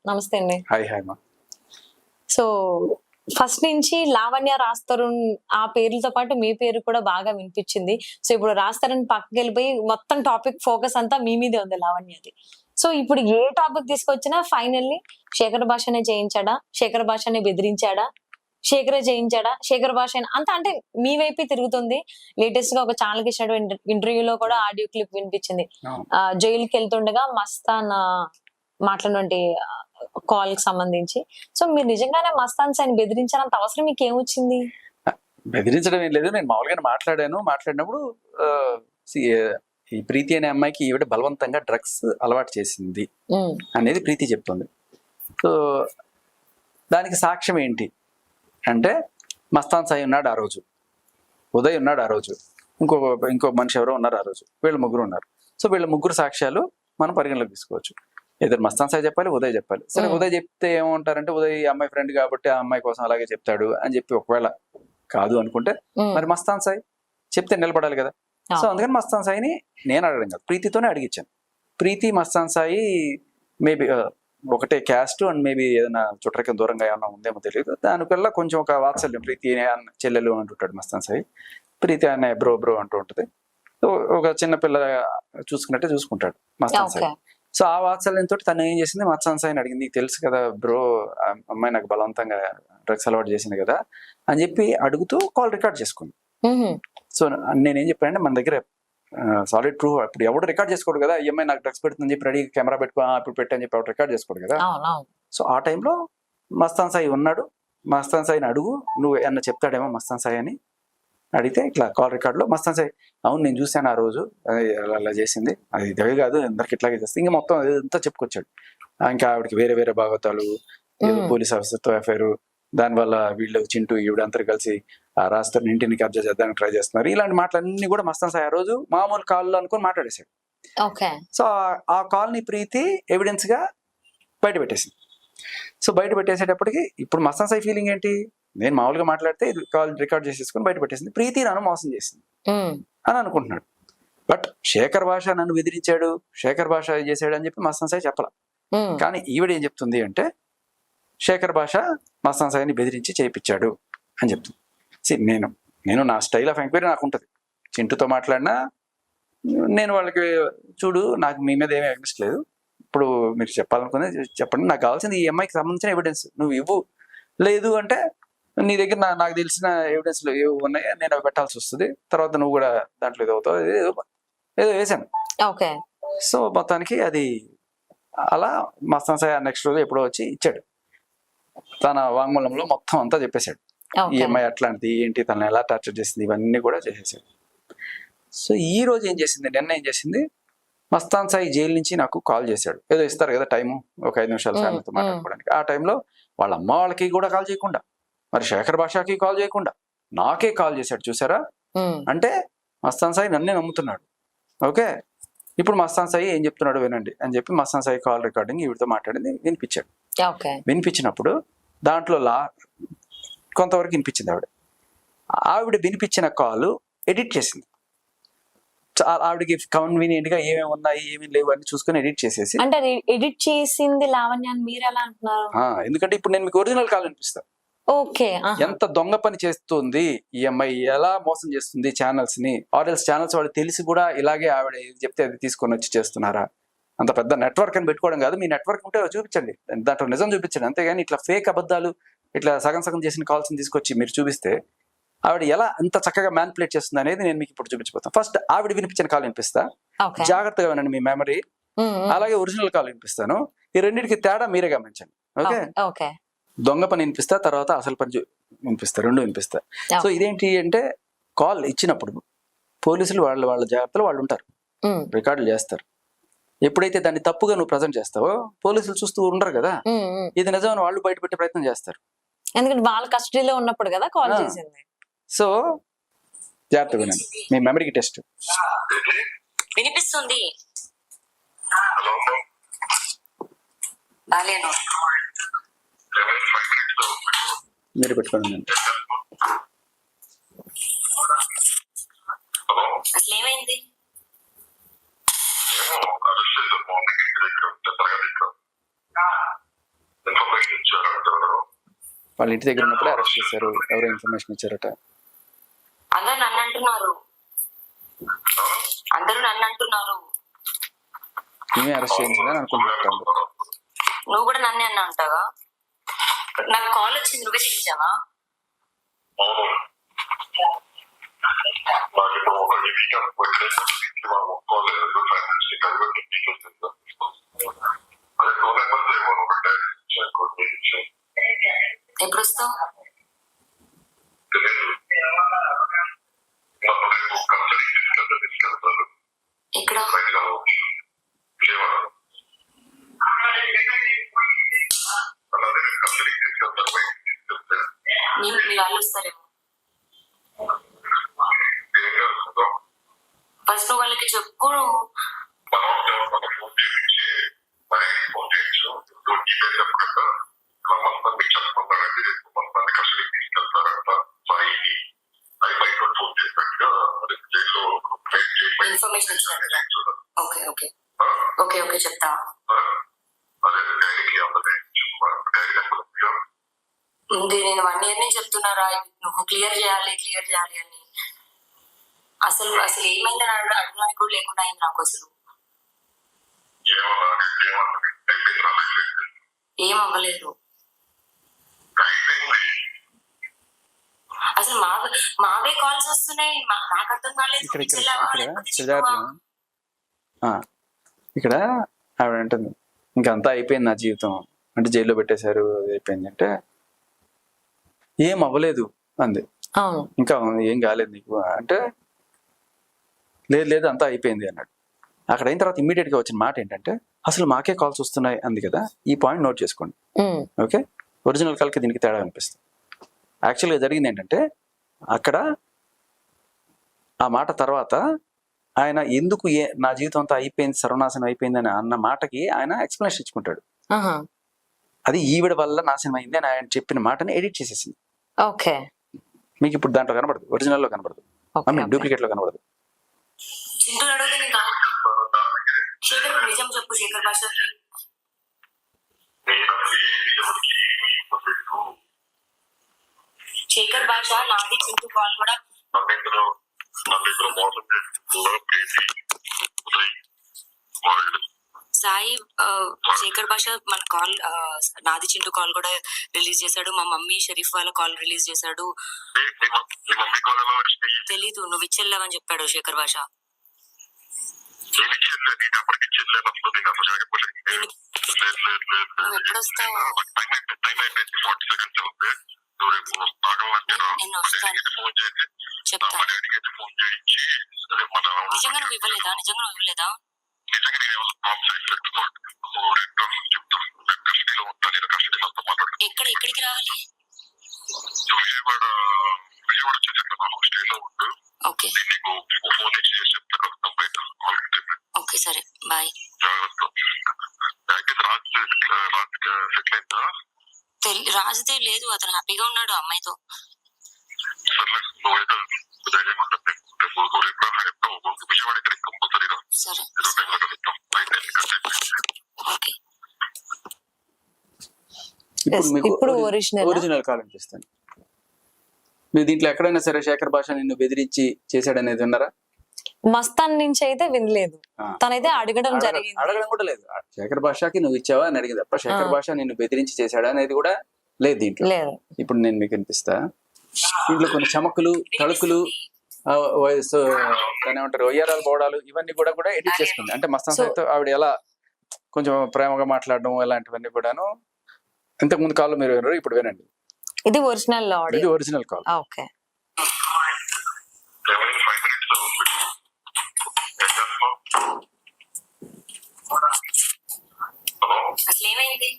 నమస్తే అండి. Hi hi మా. సో, ఫస్ట్ నుంచి లావణ్య, రాజ్ తరుణ్ ఆ పేర్లతో పాటు మీ పేరు కూడా బాగా వినిపిచ్చింది. సో, ఇప్పుడు రాజ్ తరుణ్ పక్కకెళ్ళిపోయి మొత్తం టాపిక్ ఫోకస్ అంతా మీ మీదే ఉంది లావణ్యది. సో, ఇప్పుడు ఏ టాపిక్ తీసుకొచ్చినా ఫైనల్లీ శేఖర్ భాషనే జయించాడా? శేఖర్ భాషనే బెదిరించాడా? శేఖరే జయించాడా? శేఖర్ భాషేనా అంతా అంటే మీ వైపే తిరుగుతుంది. లేటెస్ట్‌గా ఒక ఛానెల్‌కి ఇచ్చినటువంటి ఇంటర్వ్యూలో కూడా ఆడియో క్లిప్ వినిపిచ్చింది. అవును. జైలుకెళ్తుండగా మస్తాన్ మాట్లాడినటువంటి కాల్‌కి సంబంధించి. సో, మీరు నిజంగానే మస్తాన్ సాయిని బెదిరించాలంత అవసరం మీకేమొచ్చింది? బెదిరించడం ఏం లేదు. నేను మామూలుగానే మాట్లాడాను. మాట్లాడినప్పుడు ఆహ్, సి ఈ ప్రీతి అనే అమ్మాయికి ఈవిడ బలవంతంగా డ్రగ్స్ అలవాటు చేసింది హ్మ్. అనేది ప్రీతి చెప్తుంది. సో, దానికి సాక్ష్యం ఏంటి అంటే మస్తాన్ సాయి ఉన్నాడు ఆ రోజు. ఉదయ్ ఉన్నాడు ఆ రోజు. ఇంకో మనిషి ఎవరో ఉన్నారు ఆ రోజు. వీళ్ళు ముగ్గురు ఉన్నారు. సో, వీళ్ళ ముగ్గురు సాక్ష్యాలు మనం పరిగణలోకి తీసుకోవచ్చు. ఏదో మస్తాన్ సాయి చెప్పాలి, ఉదయ్ చెప్పాలి. సరే ఉదయ్ చెప్తే ఏమంటారంటే ఉదయ్ ఈ అమ్మాయి ఫ్రెండ్ కాబట్టి ఆ అమ్మాయి కోసం అలాగే చెప్తాడు అని చెప్పి ఒకవేళ కాదు అనుకుంటే మరి మస్తాన్ సాయి చెప్తే నిలబడాలి కదా. సో అందుకని మస్తాన్ సాయిని నేను అడగడం కాదు, ప్రీతితోనే అడిగించాను. ప్రీతి మస్తాన్ సాయి మేబీ ఒకటే క్యాస్ట్ అండ్ మేబీ ఏదైనా చుట్టరికం దూరంగా ఏమన్నా ఉందేమో తెలియదు. దానివల్ల కొంచెం ఒక వాత్సల్యం, ప్రీతి చెల్లెలు అంటుంటాడు మస్తాన్ సాయి, ప్రీతి అనే బ్రో అంటూ ఉంటుంది. ఒక చిన్న పిల్ల చూసుకున్నట్టే చూసుకుంటాడు మస్తాన్ సాయి. సో ఆ వాత్సల్యంతో తను ఏం చేసింది, మస్తాన్ సాయిని అడిగింది, నీకు తెలుసు కదా బ్రో అమ్మాయి నాకు బలవంతంగా డ్రగ్స్ అలవాటు చేసింది కదా అని చెప్పి అడుగుతూ కాల్ రికార్డ్ చేసుకుంది. సో నేనేం చెప్పానంటే మన దగ్గర సాలిడ్ ప్రూఫ్, ఇప్పుడు ఎవడు రికార్డ్ చేసుకోడు కదా, ఈ అమ్మాయి నాకు డ్రగ్స్ పెడుతుందని చెప్పి రెడీ కెమెరా పెట్టుకో ఇప్పుడు పెట్టని చెప్పి ఎవరు రికార్డ్ చేసుకోడు కదా. సో ఆ టైంలో మస్తాన్ సాయి ఉన్నాడు. మస్తాన్ సాయిని అడుగు, నువ్వు ఏమన్నా చెప్తాడేమో మస్తాన్ సాయి అని అడిగితే ఇట్లా కాల్ రికార్డ్ లో మస్తాన్ సాయి అవును నేను చూశాను ఆ రోజు అలా చేసింది, అది ఇదే కాదు అందరికి ఇట్లాగే చేస్తుంది, ఇంకా మొత్తం అంతా చెప్పుకొచ్చాడు. ఇంకా ఆవిడకి వేరే వేరే భాగవతాలు, పోలీస్ ఆఫీసర్తో ఎఫ్ఐఆర్, దానివల్ల వీళ్ళు చింటూ ఈవిడ అందరు కలిసి ఆ రాస్తారు ఇంటిని కబ్జా చేద్దానికి ట్రై చేస్తున్నారు, ఇలాంటి మాటలన్నీ కూడా మస్తాన్ సాయి ఆ రోజు మామూలు కాల్లో అనుకుని మాట్లాడేశాడు. సో ఆ కాల్ ని ప్రీతి ఎవిడెన్స్ గా బయట పెట్టేసింది. సో బయట పెట్టేసేటప్పటికి ఇప్పుడు మస్తాన్ సాయి ఫీలింగ్ ఏంటి, నేను మామూలుగా మాట్లాడితే ఇది కాల్ రికార్డ్ చేసేసుకుని బయట పెట్టేసింది, ప్రీతి నన్ను మోసం చేసింది అని అనుకుంటున్నాడు. బట్ శేఖర్ భాష నన్ను బెదిరించాడు, శేఖర్ భాష చేశాడు అని చెప్పి మస్తాన్ సాయి చెప్పాల. కానీ ఈవిడ ఏం చెప్తుంది అంటే శేఖర్ భాష మస్తాన్ సాయిని బెదిరించి చేయించాడు అని చెప్తుంది. నేను నా స్టైల్ ఆఫ్ ఎంక్వైరీ నాకు ఉంటుంది. చింటూతో మాట్లాడినా నేను వాళ్ళకి చూడు నాకు మీ మీద ఏమీ ఎగ్నెస్ట్ లేదు, ఇప్పుడు మీరు చెప్పాలనుకునేది చెప్పండి, నాకు కావాల్సింది ఈ అమ్మాయికి సంబంధించిన ఎవిడెన్స్ నువ్వు ఇవ్వు, లేదు అంటే నీ దగ్గర నాకు తెలిసిన ఎవిడెన్స్లు ఏవి ఉన్నాయో నేను అవి పెట్టాల్సి వస్తుంది, తర్వాత నువ్వు కూడా దాంట్లో ఏదో అవుతావు, ఏదో వేసాను. సో మొత్తానికి అది అలా మస్తాన్ సాయి నెక్స్ట్ రోజు ఎప్పుడో వచ్చి ఇచ్చాడు, తన వాంగ్మూలంలో మొత్తం అంతా చెప్పేశాడు. ఈ అమ్మాయి అట్లాంటిది ఏంటి, తనని ఎలా టార్చర్ చేసింది, ఇవన్నీ కూడా చేసేసాడు. సో ఈ రోజు ఏం చేసింది, నిన్న ఏం చేసింది, మస్తాన్ సాయి జైలు నుంచి నాకు కాల్ చేశాడు. ఏదో ఇస్తారు కదా టైము, ఒక 5 నిమిషాలు ఫ్యామిలీతో మాట్లాడుకోవడానికి. ఆ టైంలో వాళ్ళ అమ్మ వాళ్ళకి కూడా కాల్ చేయకుండా, మరి శేఖర్ భాషకి కాల్ చేయకుండా నాకే కాల్ చేశాడు. చూసారా, అంటే మస్తాన్ సాయి నన్నే నమ్ముతున్నాడు. ఓకే, ఇప్పుడు మస్తాన్ సాయి ఏం చెప్తున్నాడు వినండి అని చెప్పి మస్తాన్ సాయి కాల్ రికార్డింగ్ వీడితో మాట్లాడింది వినిపించాడు. వినిపించినప్పుడు దాంట్లో కొంతవరకు వినిపించింది. ఆవిడ వినిపించిన కాల్ ఎడిట్ చేసింది. ఆవిడకి కన్వీనియంట్ గా ఏమేమి ఉన్నాయి ఏమేమి లేవు అని చూసుకుని ఎడిట్ చేసేసి, అంటే ఎడిట్ చేసింది లావణ్య అని మీరు ఎలా అంటున్నారు? ఎందుకంటే ఇప్పుడు నేను మీకు ఒరిజినల్ కాల్ వినిపిస్తా. ఓకే, ఎంత దొంగ పని చేస్తుంది ఈ అమ్మాయి, ఎలా మోసం చేస్తుంది ఛానల్స్ ని, ఆర్ఎల్స్ ఛానల్స్ వాళ్ళు తెలిసి కూడా ఇలాగే ఆవిడ చెప్తే అది తీసుకొని వచ్చి చేస్తున్నారా. అంత పెద్ద నెట్వర్క్ అని పెట్టుకోవడం కాదు, మీ నెట్వర్క్ ఉంటే చూపించండి, దాంట్లో నిజం చూపించండి, అంతేగాని ఇట్లా ఫేక్ అబద్ధాలు ఇట్లా సగం చేసిన కాల్స్ తీసుకొచ్చి మీరు చూపిస్తే ఆవిడ ఎలా అంత చక్కగా మ్యానిపులేట్ చేస్తుంది అనేది నేను మీకు ఇప్పుడు చూపించబోతాను. ఫస్ట్ ఆవిడ వినిపించిన కాల్ వినిపిస్తా, జాగ్రత్తగా వినండి మీ మెమరీ, అలాగే ఒరిజినల్ కాల్ వినిపిస్తాను. ఈ రెండింటికి తేడా మీరే గమనించండి. ఓకే, దొంగ పని వినిపిస్తా, తర్వాత అసలు పని వినిపిస్తా, రెండు వినిపిస్తా. సో ఇదేంటి అంటే కాల్ ఇచ్చినప్పుడు పోలీసులు వాళ్ళ జాగ్రత్తలు వాళ్ళు ఉంటారు, రికార్డులు చేస్తారు. ఎప్పుడైతే దాన్ని తప్పుగా నువ్వు ప్రజెంట్ చేస్తావో పోలీసులు చూస్తూ ఉండరు కదా, ఇది నిజమని వాళ్ళు బయట పెట్టే ప్రయత్నం చేస్తారు, ఎందుకంటే వాళ్ళ కస్టడీలో ఉన్నప్పుడు కదా కాల్ చేసింది. సో జాగ్రత్తగా వినండి, మీ మెమరీకి టెస్ట్. వినిపిస్తుంది. మీరు పెట్టుకోండి. అసలు ఏమైంది? వాళ్ళ ఇంటి దగ్గర ఉన్నప్పుడే అరెస్ట్ చేశారు, ఎవరో ఇన్ఫర్మేషన్ ఇచ్చారట. అందరు నన్ను అంటున్నారు, అందరూ నన్ను అంటున్నారు. మేమే అరెస్ట్ చేయించిందని అనుకుంటున్నాం. నువ్వు కూడా నన్నే అన్నా అంటావా? నాకు కాల్ వచ్చింది, నువ్వే చేసావా? ఎప్పుడు వస్తావు? ఇక్కడ మీ వాళ్ళు వస్తారేమో. ఫస్ట్ నువ్వు వాళ్ళకి చెప్పు. ఇన్ఫర్మేషన్ ఇచ్చినట్టు. ఓకే ఓకే ఓకే ఓకే చెప్తా. ఉంది, నేను 1 year నుంచి చెప్తున్నారా నువ్వు క్లియర్ చేయాలి అని. అసలు ఏమైందని అడగడానికి కూడా లేకుండా అయింది నాకు. అసలు ఏం అవ్వలేదు. అసలు మావే కాల్స్ వస్తున్నాయి, నాకు అర్థం కాలేదు. ఇక్కడ ఆవిడ అంటుంది ఇంకంతా అయిపోయింది నా జీవితం, అంటే జైల్లో పెట్టేశారు, అయిపోయింది అంటే ఏం అవ్వలేదు అంది. ఇంకా ఏం కాలేదు నీకు అంటే లేదు అంతా అయిపోయింది అన్నాడు. అక్కడ అయిన తర్వాత ఇమ్మీడియట్ గా వచ్చిన మాట ఏంటంటే అసలు మాకే కాల్స్ వస్తున్నాయి అంది కదా. ఈ పాయింట్ నోట్ చేసుకోండి. ఓకే, ఒరిజినల్ కాల్కి దీనికి తేడా అనిపిస్తుంది. యాక్చువల్గా జరిగింది ఏంటంటే అక్కడ ఆ మాట తర్వాత ఆయన ఎందుకు నా జీవితం అంతా అయిపోయింది, సర్వనాశనం అయిపోయింది అని అన్న మాటకి ఆయన ఎక్స్ప్లెనేషన్ ఇచ్చుకుంటాడు. అది ఈవిడ వల్ల నాశనం అయింది అని ఆయన చెప్పిన మాటని ఎడిట్ చేసేసింది. ఓకే, మీకు ఇప్పుడు దాంట్లో కనబడదు, ఒరిజినల్ లో కనబడదు, డూప్లికేట్ లో కనబడదు. నిజం చెప్పు శేఖర్ భాష. శేఖర్ భాష నాది చింటూ కాల్ కూడా సాయి. శేఖర్ భాష మన కాల్, నాది చింటూ కాల్ కూడా రిలీజ్ చేశాడు. మా మమ్మీ షరీఫ్ వాళ్ళ కాల్ రిలీజ్ చేశాడు. తెలీదు, నువ్వు ఇచ్చెళ్ళావని చెప్పాడు శేఖర్ భాష. నువ్వు ఎప్పుడు వస్తావు? నేను వస్తాను, చెప్తా. నిజంగా నువ్వు ఇవ్వలేదా? ఎక్కడికి రావాలి? ఓకే ఓకే సరే, బాయ్. రాజుదే లేదు, అతను హ్యాపీగా ఉన్నాడు అమ్మాయితో. సరే ఓకే. ఇప్పుడు ఒరిజినల్ కాల్ అనిపిస్తాను. మీరు దీంట్లో ఎక్కడైనా సరే శేఖర్ భాష నిన్ను బెదిరించి చేశాడనేది విన్నారా? మస్తాన్ నుంచి అయితే వినలేదు. తనైతే అడగడం కూడా లేదు. శేఖర్ భాషకి నువ్వు ఇచ్చావా అని అడిగింది తప్ప శేఖర్ భాష నిన్ను బెదిరించి చేశాడా అనేది కూడా లేదు దీంట్లో. ఇప్పుడు నేను మీకు వినిపిస్తా. దీంట్లో కొన్ని చమకులు, తళుకులు, దాని ఏమంటారు, ఒయ్యారాలు, బోడాలు, ఇవన్నీ కూడా ఎడిట్ చేసుకుంది. అంటే మస్తాన్ సాయితో ఆవిడ ఎలా కొంచెం ప్రేమగా మాట్లాడడం ఇలాంటివన్నీ కూడాను ఇంతకు ముందు కాల్ మీరు వినరు, ఇప్పుడు వినండి. ఇది ఒరిజినల్ కాల్. ఓకే, అసలు ఏమైంది?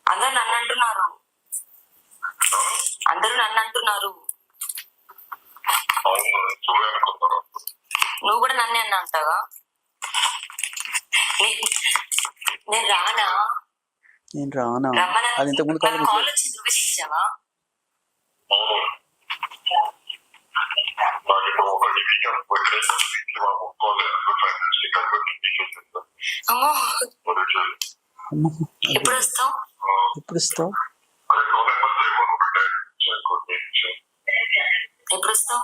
అందరు నన్ను అంటున్నారు. నువ్వు కూడా నన్నే అన్నా అంటావా? నేను రానా? అది ఇంతకు ముందు కాల్ వచ్చింది, నువ్వే చేసావా? అమ్మో అమ్మో, ఎప్పుడు వస్తావు? ఎప్పుడు ఇస్తావు? ఎప్పుడు వస్తావు?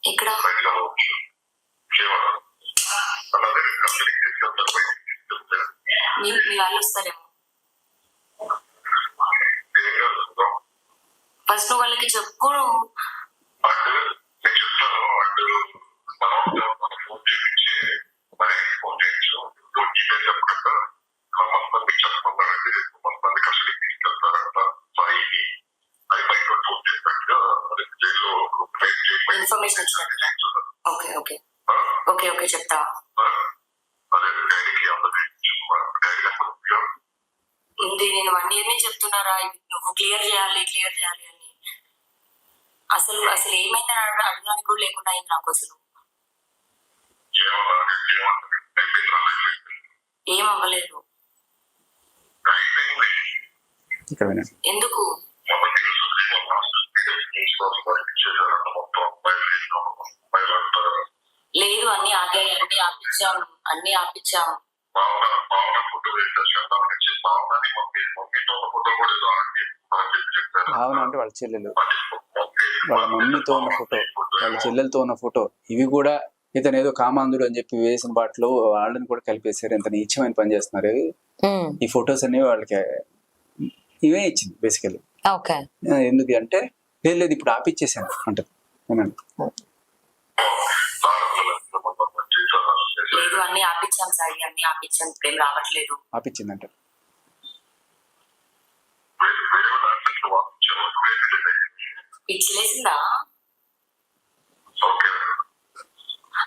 ఇక్కడ మీ వాళ్ళు వస్తారేమో. ఫస్ట్ నువ్వు వాళ్ళకి చెప్పు. ఇన్ఫర్మేషన్ వచ్చినట్టుగా. ఓకే ఓకే ఓకే ఓకే చెప్తా. ఉంది నేను 1 year నుంచి చెప్తున్నారా నువ్వు క్లియర్ చేయాలి అని. అసలు ఏమైందని అడగడానికి కూడా లేకుండా అయింది నాకు. అసలు ఏం అవ్వలేదు. ఇక్కడ వినండి. ఎందుకు? లేదు అన్ని ఆగాయి, అన్ని ఆపించాం. భావన అంటే వాళ్ళ చెల్లెలు, వాళ్ళ మమ్మీతో ఉన్న ఫోటో, వాళ్ళ చెల్లెలతో ఉన్న ఫోటో, ఇవి కూడా ఇతను ఏదో కామాంధుడు అని చెప్పి వేసిన బాటలో వాళ్ళని కూడా కలిపేశారు. ఎంత నీచమైన పని చేస్తున్నారు. ఈ ఫొటోస్ అనేవి వాళ్ళకి ఇవే ఇచ్చింది బేసికలీ. ఓకే, ఎందుకు అంటే లేదు ఇప్పుడు ఆపిచ్చేసాను అంటది. లేదు అన్ని ఆపించాం సార్, అన్ని ఆపించాం, ఇప్పుడు ఏం రావట్లేదు. ఆపిచ్చిందంట. పిచ్చిలేసిందా?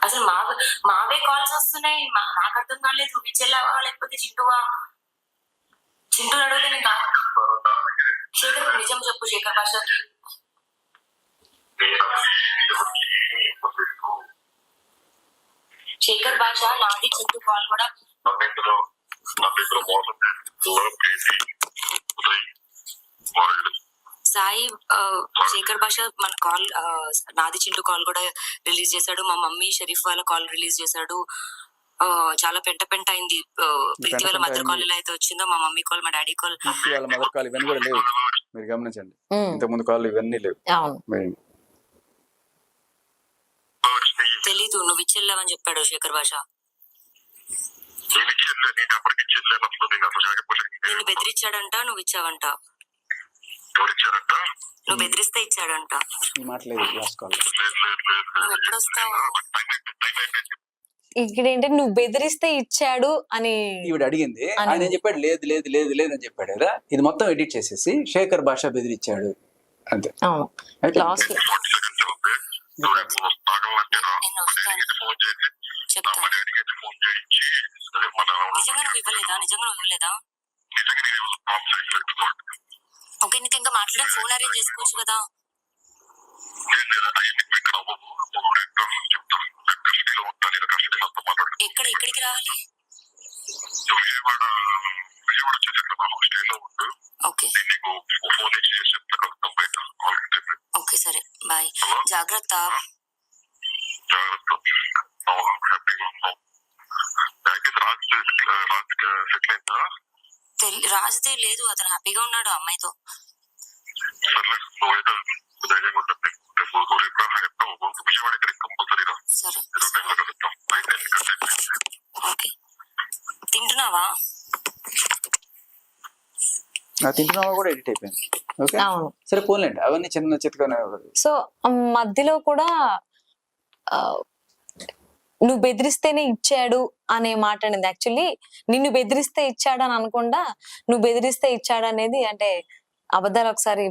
అసలు మావే కాల్స్ వస్తున్నాయి. నాకు అర్థం కాలేదు. పిచ్చెళ్ళవా లేకపోతే చింటూవా? చింటూ అడిగితే నేను శేఖర్ నిజం చెప్పు. శేఖర్ భాషకి శేఖర్ భాష నాది చింటూ కాల్ కూడా సాయి. శేఖర్ భాష మన కాల్ నాది చింటూ కాల్ కూడా రిలీజ్ చేశాడు. మా మమ్మీ షరీఫ్ వాళ్ళ కాల్ రిలీజ్ చేశాడు. చాలా పెంట అయింది. ప్రీతి వాళ్ళ మదర్ కాల్ ఎలా అయితే వచ్చిందో మా మమ్మీ కాల్, మా డాడీ కాల్, వాళ్ళ మదర్ కాల్ ఇవన్నీ కూడా లేవు. మీరు గమనించండి, ఇంతకుముందు కాల్ ఇవన్నీ లేవు. తెలీదు. నువ్వు ఇచ్చెళ్ళావని చెప్పాడు శేఖర్ భాష. నిన్ను బెదిరించాడంట, నువ్వు ఇచ్చావంట. నువ్వు బెదిరిస్తే ఇచ్చాడంట. నువ్వు ఎప్పుడు వస్తావు? ఇక్కడ ఏంటంటే నువ్వు బెదిరిస్తే ఇచ్చాడు అని ఈవిడ అడిగింది. ఆయన ఏం చెప్పాడు? లేదు లేదు లేదు లేదు అని చెప్పాడు కదా. ఇది మొత్తం ఎడిట్ చేసేసి శేఖర్ భాష బెదిరించాడు అంతే. లాస్ట్ నేను వస్తాను చెప్తాను. నిజంగా నువ్వు ఇవ్వలేదా? ఓకే, నీకు ఇంకా మాట్లాడే ఫోన్ అరేంజ్ చేసుకోవచ్చు కదా. ఎక్కడికి రావాలి? ఓకే ఓకే సరే బాయ్. జాగ్రత్త. రాజుదే లేదు, అతను హ్యాపీగా ఉన్నాడు అమ్మాయితో. సరే ఓకే. తింటున్నావా? తింటున్నావా కూడా ఎడిట్ అయిపోయింది. ఓకే సరే పోలేండి, అవన్నీ చిన్న చిత్తుగానే. సో మధ్యలో కూడా నువ్వు బెదిరిస్తేనే ఇచ్చాడు అనే మాట అనేది యాక్చువల్లీ నిన్ను బెదిరిస్తే ఇచ్చాడు అని అనకుండా నువ్వు బెదిరిస్తే ఇచ్చాడు అనేది అంటే అబద్ధాలు ఒకసారి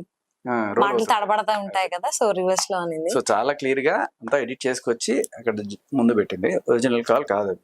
మాటలు తడబడతా ఉంటాయి కదా. సో రివర్స్ లో అనేది. సో చాలా క్లియర్ గా అంతా ఎడిట్ చేసుకొచ్చి అక్కడ ముందు పెట్టింది. ఒరిజినల్ కాల్ కాదు.